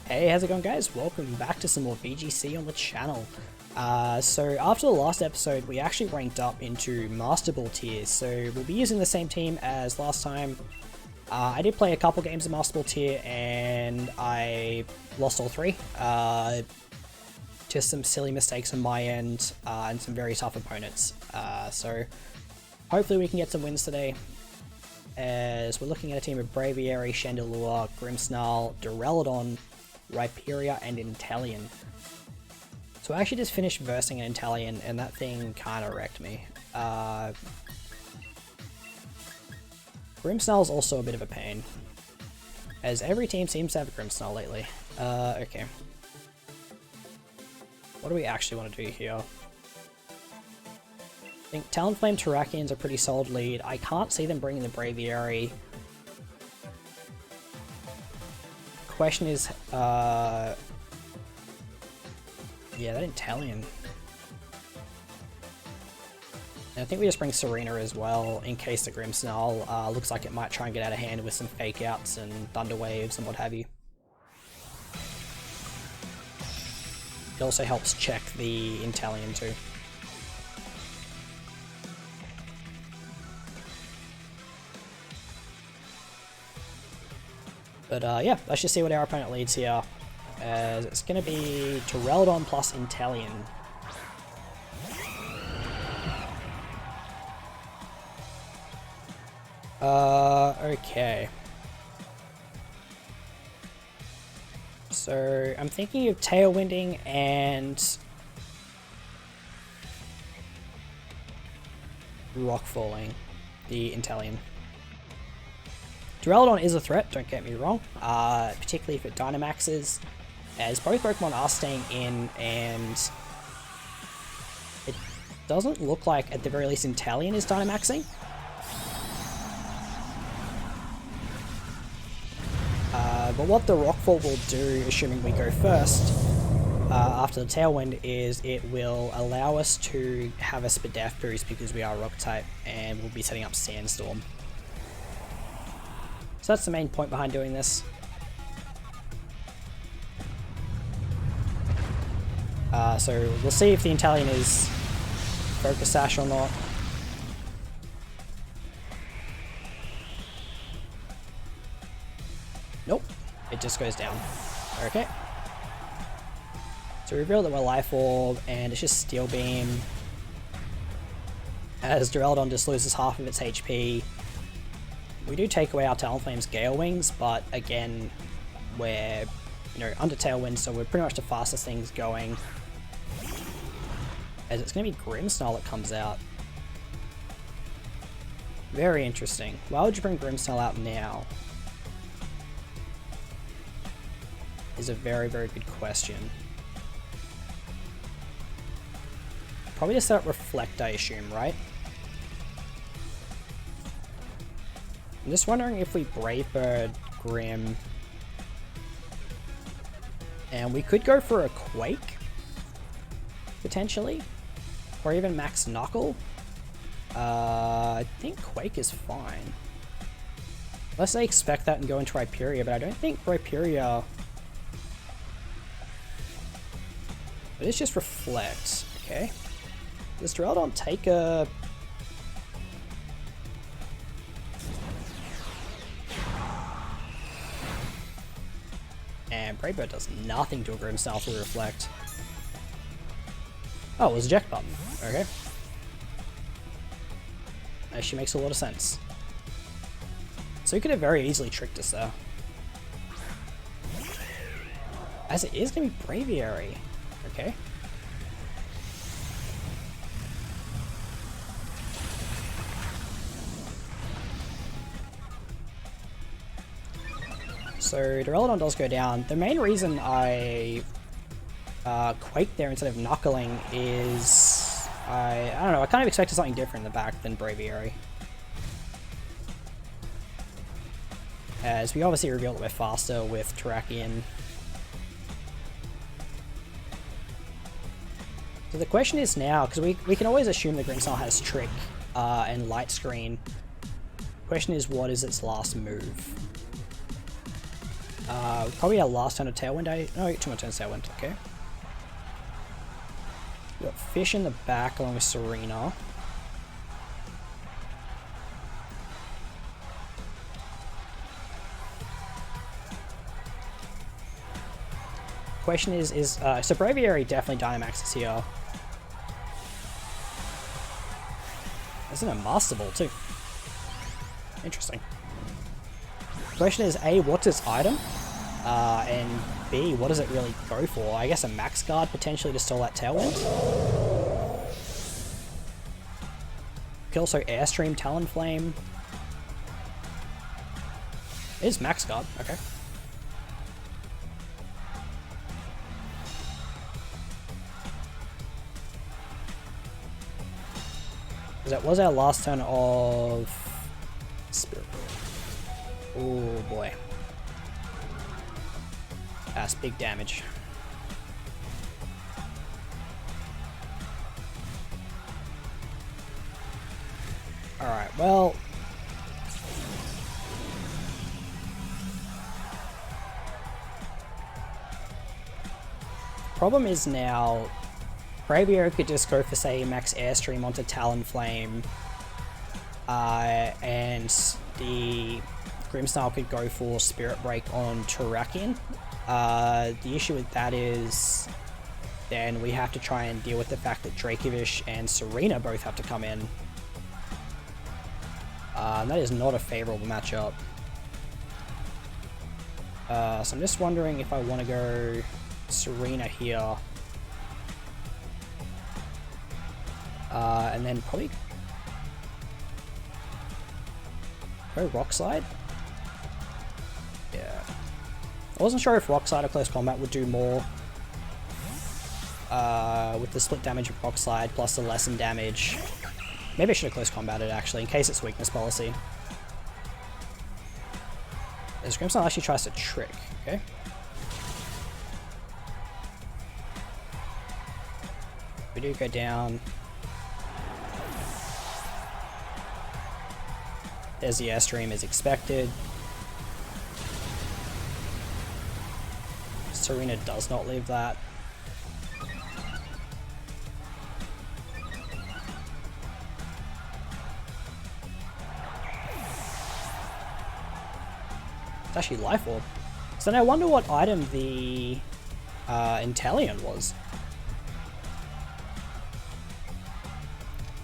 Hey, how's it going, guys? Welcome back to some more VGC on the channel. So after the last episode, we actually ranked up into Master Ball tiers, so we'll be using the same team as last time. I did play a couple games of Master Ball tier, and I lost all three. Just some silly mistakes on my end, and some very tough opponents. So hopefully we can get some wins today, as we're looking at a team of Braviary, Chandelure, Grimmsnarl, Duraludon, Rhyperior, and Inteleon. So I actually just finished versing an Inteleon, and that thing kinda wrecked me. Grimmsnarl's also a bit of a pain, as every team seems to have a Grimmsnarl lately. Okay. What do we actually want to do here? I think Talonflame Terrakian's a pretty solid lead. I can't see them bringing the Braviary. Question is, yeah, that Inteleon. And I think we just bring Serena as well, in case the Grimmsnarl looks like it might try and get out of hand with some fake outs and Thunder Waves and what have you. It also helps check the Inteleon too. But yeah, let's just see what our opponent leads here. As it's going to be Duraludon plus Inteleon. Okay. So I'm thinking of Tailwinding and Rock Falling the Inteleon. Duraludon is a threat, don't get me wrong, particularly if it Dynamaxes, as both Pokemon are staying in, and it doesn't look like, at the very least, Inteleon is Dynamaxing. But what the Rockfall will do, assuming we go first, after the Tailwind, is it will allow us to have a Spadef boost because we are Rock type, and we'll be setting up Sandstorm. So that's the main point behind doing this. So we'll see if the Inteleon is Focus Sash or not. Nope, it just goes down. Okay. So we reveal that we're Life Orb, and it's just Steel Beam, as Duraludon just loses half of its HP. We do take away our Talonflame's Gale Wings, but again, we're, under Tailwind, so we're pretty much the fastest things going. As it's going to be Grimmsnarl that comes out. Very interesting. Why would you bring Grimmsnarl out now? Is a very, very good question. Probably to set up Reflect, I assume, right? I'm just wondering if we Brave Bird Grim, and we could go for a Quake, potentially, or even Max Knuckle. I think Quake is fine. Unless they expect that and go into Rhyperior, but I don't think Rhyperior... But it's just Reflect, okay. Does Duraludon take a... And Brave Bird does nothing to a Grimmsnarl through Reflect. Oh, it was eject button. Okay. Actually makes a lot of sense. So he could have very easily tricked us there. As it is going to be Braviary. Okay. So Duraludon does go down. The main reason I Quake there instead of Knuckling is I don't know, I kind of expected something different in the back than Braviary. As we obviously reveal that we're faster with Terrakian. So the question is now, because we can always assume the Grimmsnarl has Trick and Light Screen. The question is, what is its last move? Probably our last turn of Tailwind. No, 2 more turns Tailwind. Okay. We've got Fish in the back along with Serena. Question is so Braviary definitely Dynamaxes here. Isn't a Master Ball too? Interesting. Question is A, what's its item? And B, what does it really go for? I guess a Max Guard potentially to stall that Tailwind. Could also Airstream Talonflame. It is Max Guard, okay. That was our last turn of Spirit. Oh boy. That's big damage. Alright, well. Problem is now Braviary could just go for, say, Max Airstream onto Talonflame, and the Grimmsnarl could go for Spirit Break on Terrakion. The issue with that is then we have to try and deal with the fact that Dracovish and Serena both have to come in. And that is not a favourable matchup. So I'm just wondering if I want to go Serena here. And then probably go Rock Slide. Yeah. I wasn't sure if Rock Slide or Close Combat would do more with the split damage of Rock Slide plus the lessened damage. Maybe I should have Close Combated actually, in case it's weakness policy. As Grimmsnarl actually tries to trick, okay? We do go down. There's the Airstream as expected. Serena does not leave that. It's actually Life Orb. So now I wonder what item the Inteleon was.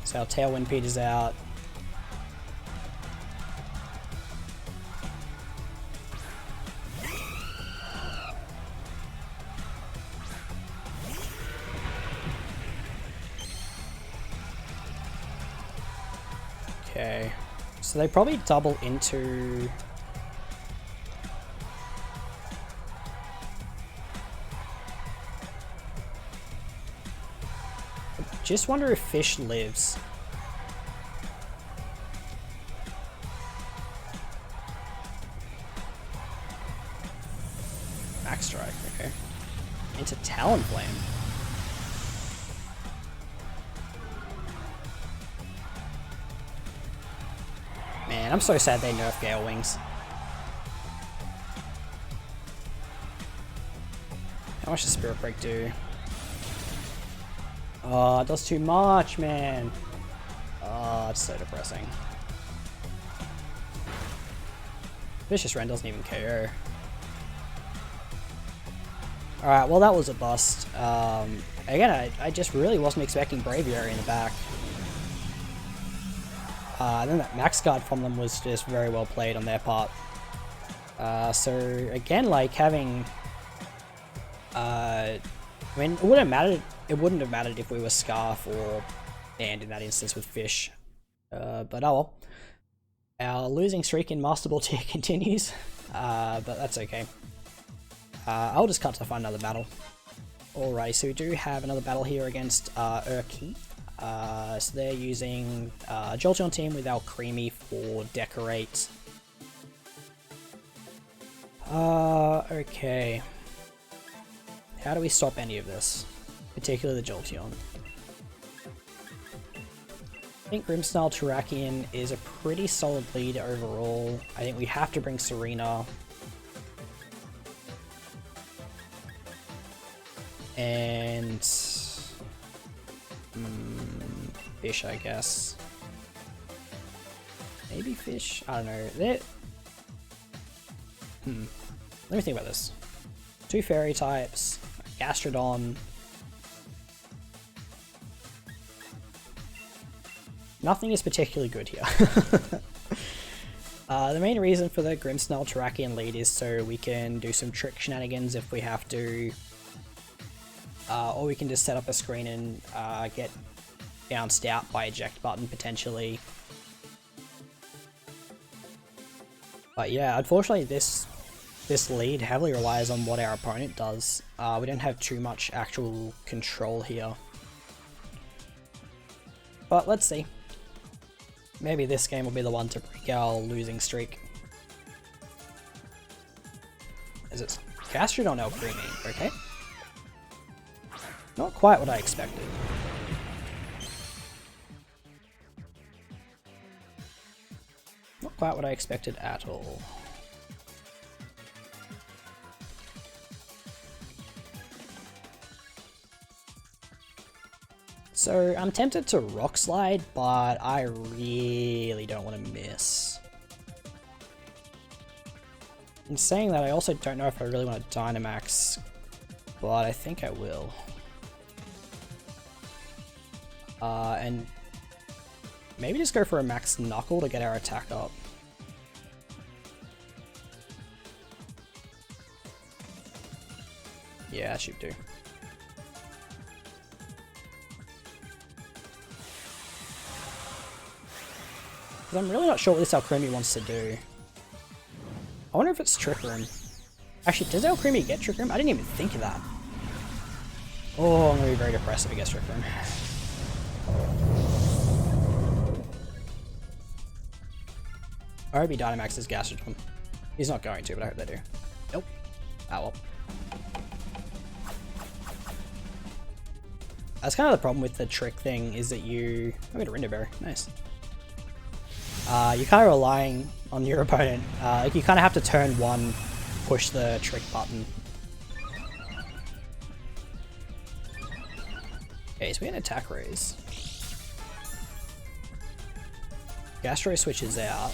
So our Tailwind peters out. Okay, so they probably double into... Just wonder if Fish lives. Max Strike, okay. Into Talonflame. Man, I'm so sad they nerfed Gale Wings. How much does Spirit Break do? Oh, it does too much, man. Oh, it's so depressing. Vicious Rend doesn't even KO. Alright, well that was a bust. Again, I just really wasn't expecting Braviary in the back. And then that Max Guard from them was just very well played on their part. So again, like having... I mean, it wouldn't have mattered if we were Scarf or Banned in that instance with Fish. But oh well. Our losing streak in Master Ball tier continues, but that's okay. I'll just cut to find another battle. Alright, so we do have another battle here against Urki. So they're using Jolteon team with our Creamy for Decorate. Okay. How do we stop any of this? Particularly the Jolteon. I think Grimmsnarl Terrakion is a pretty solid lead overall. I think we have to bring Serena. And fish, I guess. Maybe fish? I don't know. Let me think about this. 2 fairy types, a Gastrodon. Nothing is particularly good here. The main reason for the Grimmsnarl, Terrakion lead is so we can do some trick shenanigans if we have to. Or we can just set up a screen and get bounced out by eject button potentially. But yeah, unfortunately this lead heavily relies on what our opponent does. We don't have too much actual control here. But let's see. Maybe this game will be the one to break our losing streak. Is it Gastrodon Alcremie? Okay. Not quite what I expected. Not quite what I expected at all. So I'm tempted to Rock Slide, but I really don't want to miss. In saying that, I also don't know if I really want to Dynamax, but I think I will. And maybe just go for a Max Knuckle to get our attack up. Yeah, that should do. I'm really not sure what this Alcremie wants to do. I wonder if it's Trick Room. Actually, does Alcremie get Trick Room? I didn't even think of that. Oh, I'm going to be very depressed if it gets Trick Room. I hope he Dynamaxes Gastrodon. He's not going to, but I hope they do. Nope. Ah well. That's kind of the problem with the trick thing, is that you... I got a Rinderberry. Nice. You're kind of relying on your opponent. Like you kind of have to turn one, push the trick button. Okay, so we get an attack raise. Gastro switches out.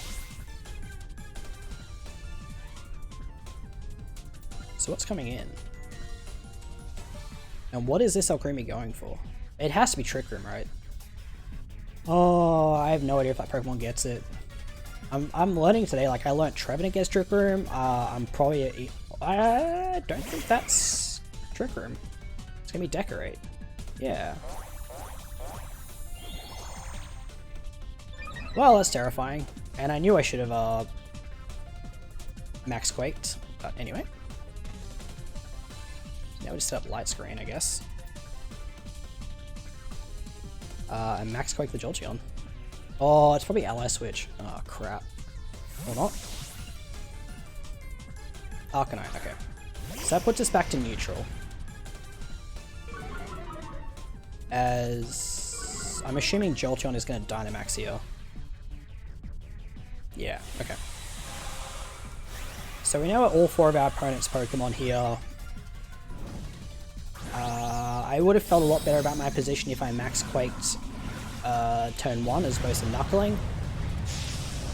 So what's coming in? And what is this Alcremie going for? It has to be Trick Room, right? Oh, I have no idea if that Pokemon gets it. I'm learning today, like I learned Trevenant gets Trick Room. I'm probably I don't think that's Trick Room. It's gonna be Decorate. Yeah. Well, that's terrifying. And I knew I should have Max Quaked, but anyway. Now we just set up Light Screen, I guess. And Max Quake the Jolteon. Oh, it's probably Ally Switch. Oh, crap. Or not. Arcanine, okay. So that puts us back to neutral. As... I'm assuming Jolteon is going to Dynamax here. Yeah, okay. So we know all 4 of our opponent's Pokemon here. I would have felt a lot better about my position if I Max Quaked turn 1 as opposed to Knuckling.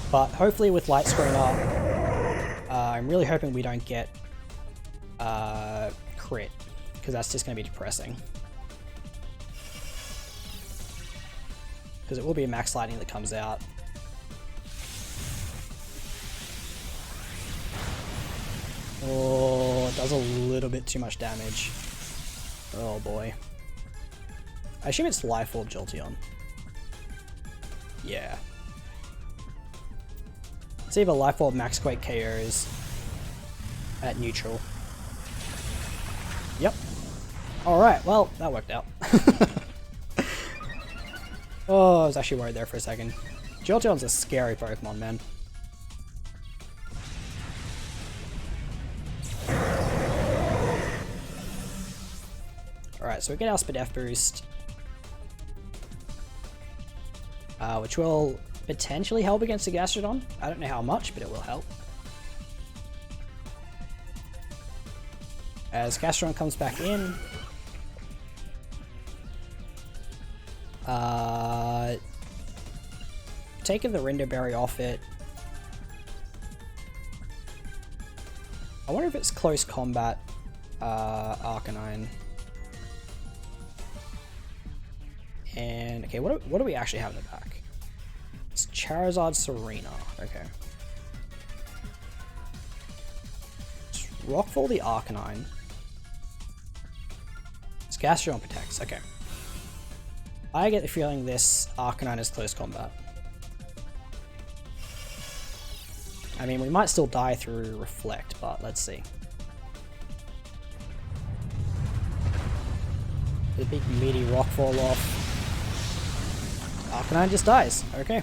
But hopefully with Light Screen up, I'm really hoping we don't get crit, because that's just going to be depressing. Because it will be a Max Lightning that comes out. Oh, it does a little bit too much damage. Oh boy. I assume it's Life Orb Jolteon. Yeah. It's either Life Orb Max Quake KOs at neutral. Yep. Alright, well, that worked out. Oh, I was actually worried there for a second. Jolteon's a scary Pokemon, man. Alright, so we get our Spadef boost. Which will potentially help against the Gastrodon. I don't know how much, but it will help. As Gastrodon comes back in, Taking the Rinderberry off it. I wonder if it's close combat Arcanine. And okay, what do we actually have in the back? It's Charizard Serena. Okay. It's Rockfall the Arcanine. It's Gastrodon protects. Okay. I get the feeling this Arcanine is close combat. I mean, we might still die through Reflect, but let's see. The big meaty Rockfall off. Arcanine just dies. Okay.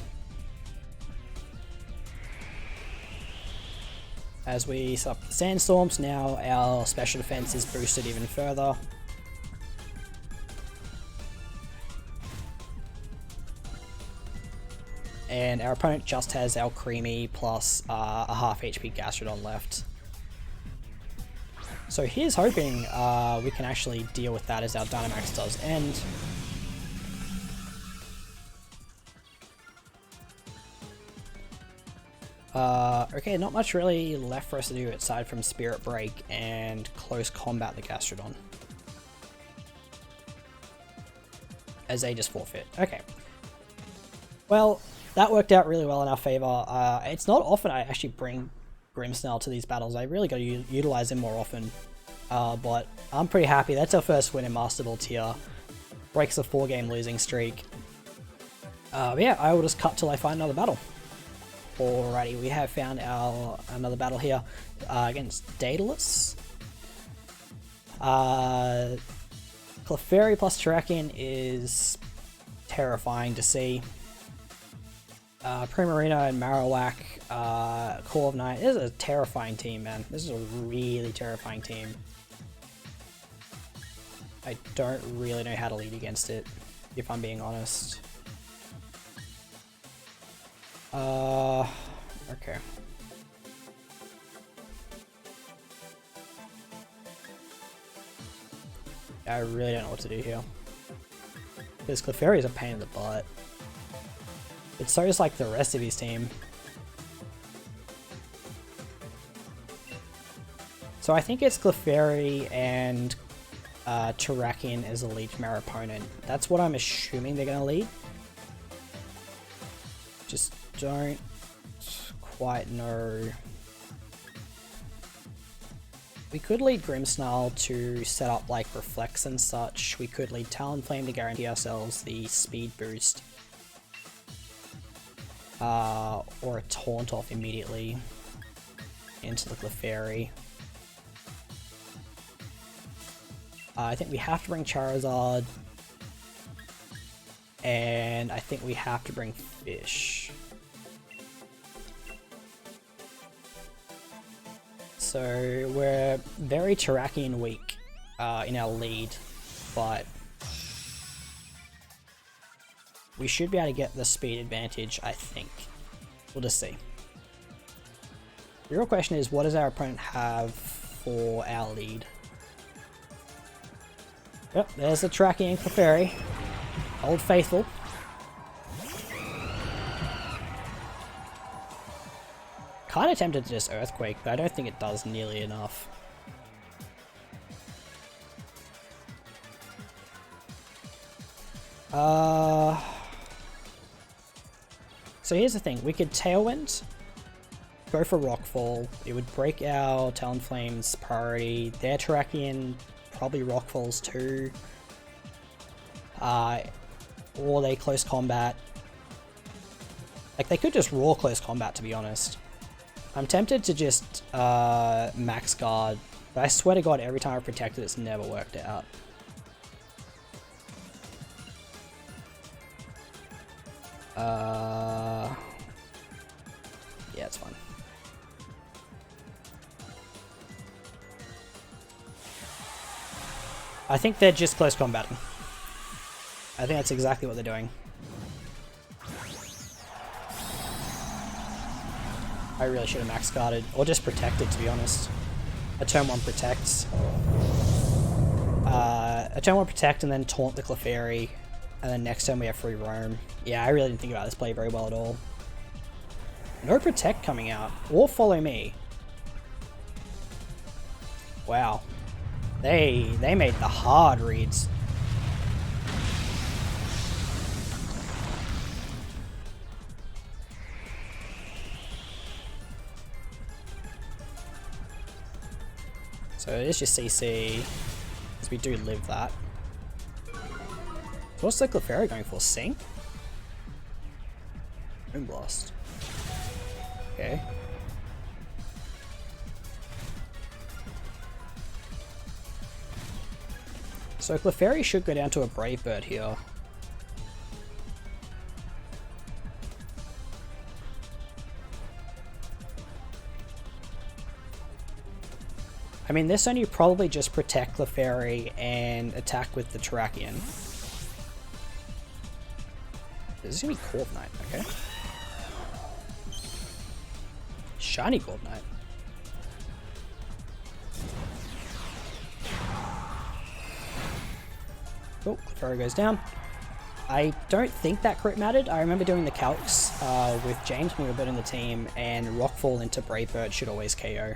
As we set up the Sandstorms, now our special defense is boosted even further. And our opponent just has our Creamy plus a half HP Gastrodon left. So here's hoping we can actually deal with that as our Dynamax does end. Okay, not much really left for us to do aside from Spirit Break and close combat the Gastrodon. As they just forfeit. Okay. Well, that worked out really well in our favor. It's not often I actually bring Grimmsnarl to these battles. I really got to utilize him more often. But I'm pretty happy. That's our first win in Master Ball tier. Breaks a 4-game losing streak. But yeah, I will just cut till I find another battle. Alrighty, we have found another battle here against Daedalus. Clefairy plus Terrakion is terrifying to see. Primarina and Marowak, Core of Night. This is a terrifying team, man. This is a really terrifying team. I don't really know how to lead against it, if I'm being honest. Okay. I really don't know what to do here. Because Clefairy is a pain in the butt. It's so just like the rest of his team. So I think it's Clefairy and Terrakion as a lead from our opponent. That's what I'm assuming they're going to lead. Just don't quite know. We could lead Grimmsnarl to set up like Reflex and such. We could lead Talonflame to guarantee ourselves the speed boost. Or a Taunt off immediately into the Clefairy. I think we have to bring Charizard. And I think we have to bring Fish. So we're very Terrakion weak in our lead, but we should be able to get the speed advantage, I think. We'll just see. The real question is, what does our opponent have for our lead? Yep, there's the Terrakion Clefairy. Old Faithful. Kind of tempted to just Earthquake, but I don't think it does nearly enough. So here's the thing, we could Tailwind, go for Rockfall, it would break our Talonflame's priority, their Terrakion probably Rockfalls too, or they close combat. Like, they could just raw close combat, to be honest. I'm tempted to just max guard, but I swear to god every time I've protected it's never worked out. Yeah, it's fine. I think they're just close combating. I think that's exactly what they're doing. I really should have max guarded, or just protected, to be honest. A turn 1 protects. A turn 1 protect and then taunt the Clefairy. And then next turn we have free roam. Yeah, I really didn't think about this play very well at all. No protect coming out, or follow me. Wow. They made the hard reads. So it is just CC, because we do live that. What's the Clefairy going for? Sink? Moonblast. Okay. So Clefairy should go down to a Brave Bird here. I mean, this only probably just protect Clefairy and attack with the Terrakion. This is gonna be Corviknight, okay. Shiny Corviknight. Oh, Clefairy goes down. I don't think that crit mattered. I remember doing the calcs with James when we were building the team, and Rockfall into Brave Bird should always KO.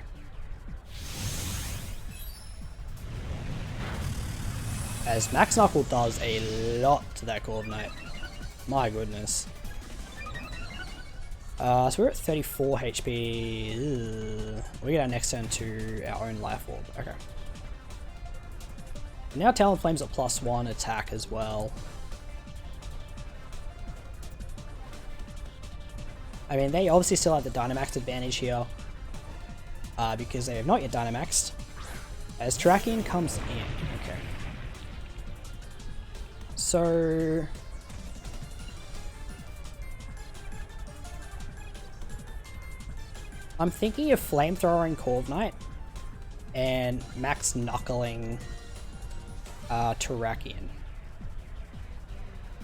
As Max Knuckle does a lot to that Corviknight. My goodness. So we're at 34 HP. Ugh. We get our next turn to our own Life Orb. Okay. Now Talonflame's at +1 attack as well. I mean, they obviously still have the Dynamax advantage here. Because they have not yet Dynamaxed. As Terrakion comes in. Okay. So... I'm thinking of Flamethrowering Corviknight and Max Knuckling Terrakion.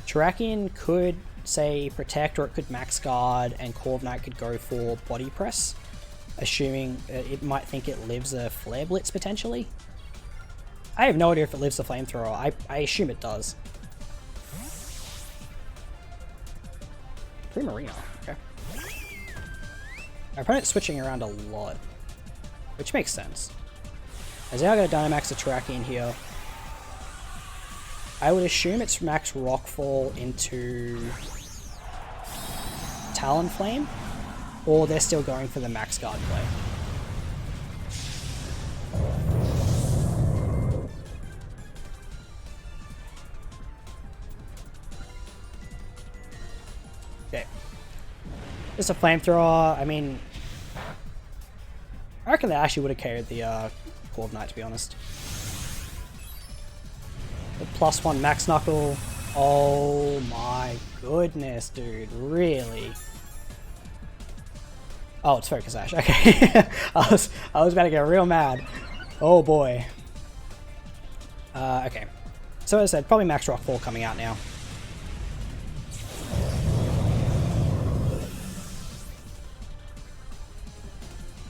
Terrakion could, say, Protect, or it could Max Guard, and Corviknight could go for Body Press, assuming it might think it lives a Flare Blitz potentially. I have no idea if it lives the Flamethrower. I assume it does. Primarina, okay. Our opponent's switching around a lot, which makes sense. As now I got a Dynamax a Terrakion here. I would assume it's Max Rockfall into Talonflame, or they're still going for the Max Guard play. Okay. Just a Flamethrower. I mean, I reckon they actually would have carried the Corviknight, to be honest. The +1 Max Knuckle. Oh my goodness, dude. Really? Oh, it's Focus Sash. Okay. I was about to get real mad. Oh boy. Okay. So as I said, probably Max Rockfall coming out now.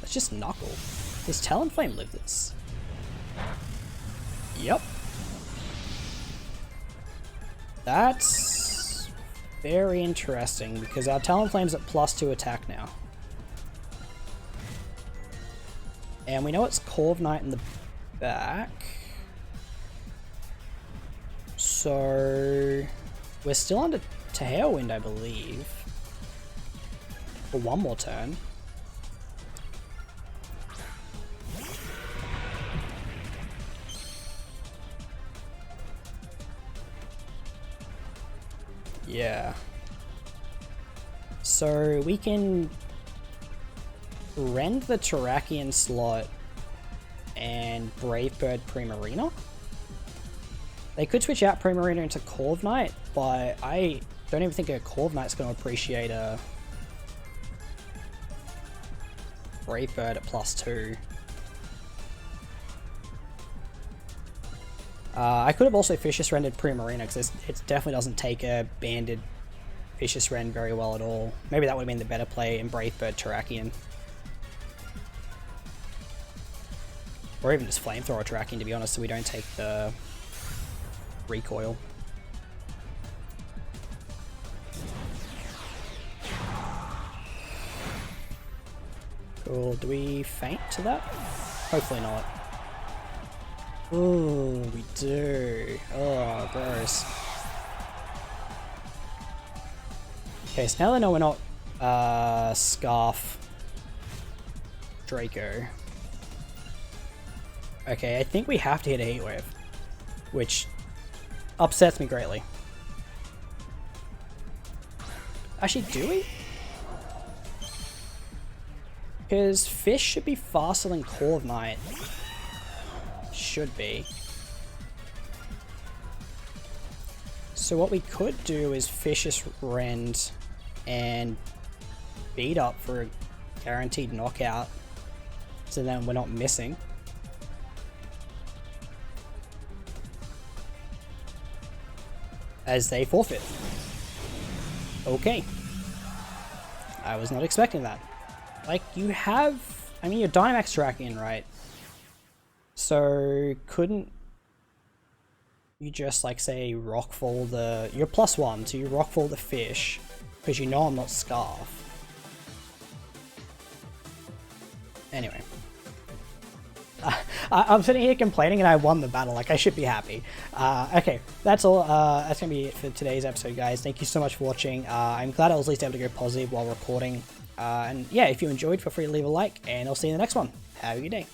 Let's just Knuckle. Does Talonflame live this? Yep. That's very interesting, because our Talonflame's at +2 attack now. And we know it's Corviknight in the back. So we're still under Tailwind, I believe. For one more turn. Yeah. So we can rend the Terrakion slot and Brave Bird Primarina. They could switch out Primarina into Corviknight, but I don't even think a Corviknight's going to appreciate a Brave Bird at +2. I could have also Vicious Rendered Primarina, because it definitely doesn't take a banded Vicious Rend very well at all. Maybe that would have been the better play in Brave Bird Terrakion. Or even just Flamethrower Terrakion, to be honest, so we don't take the recoil. Or do we faint to that? Hopefully not. Oh, we do. Oh, gross. Okay, so now they know we're not Scarf Draco. Okay, I think we have to hit a Heat Wave, which upsets me greatly. Actually, do we? Because Fish should be faster than Core of Night. Should be. So what we could do is Fish's Rend and beat up for a guaranteed knockout, so then we're not missing. As they forfeit. Okay. I was not expecting that. Like, you have... I mean, you're Dynamax Dragon, right? So, couldn't you just, like, say, Rockfall the... You're +1, so you Rockfall the Fish, because you know I'm not Scarf. Anyway. I'm sitting here complaining and I won the battle, like I should be happy. Okay, that's all. That's gonna be it for today's episode, guys. Thank you so much for watching. I'm glad I was at least able to go positive while recording. And yeah, if you enjoyed, feel free to leave a like, and I'll see you in the next one. Have a good day.